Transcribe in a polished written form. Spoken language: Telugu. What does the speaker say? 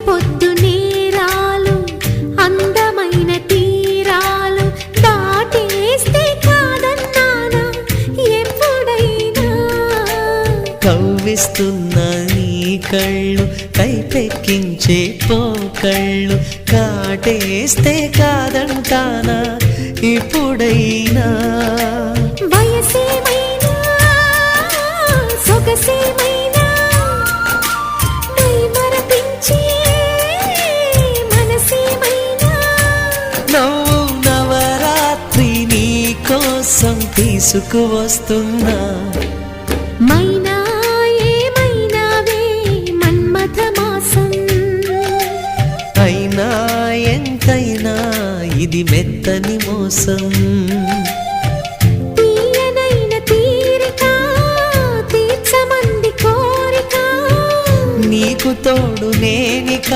పొద్దు నేరాలు అందమైన తీరాలు దాటేస్తే కాదన్నానా ఎప్పుడైనా. కవ్విస్తున్న నీ కళ్ళు కైపెక్కించే పోకళ్ళు కాటేస్తే కాదంటానా ఇప్పుడైనా. వయసేమైనా సొగసేమైనా మరపించే మనసేమైనా. నవ్వు నవరాత్రి నీ కోసం తీసుకువస్తున్నా. మైనా ఏమైనావే మన్మథ మాసం. అయినా ఎంతైనా ఇది మెత్తని మోసం. తీయనైన తీరిక తీర్చమంది కోరిక. నీకు తోడు నేనిక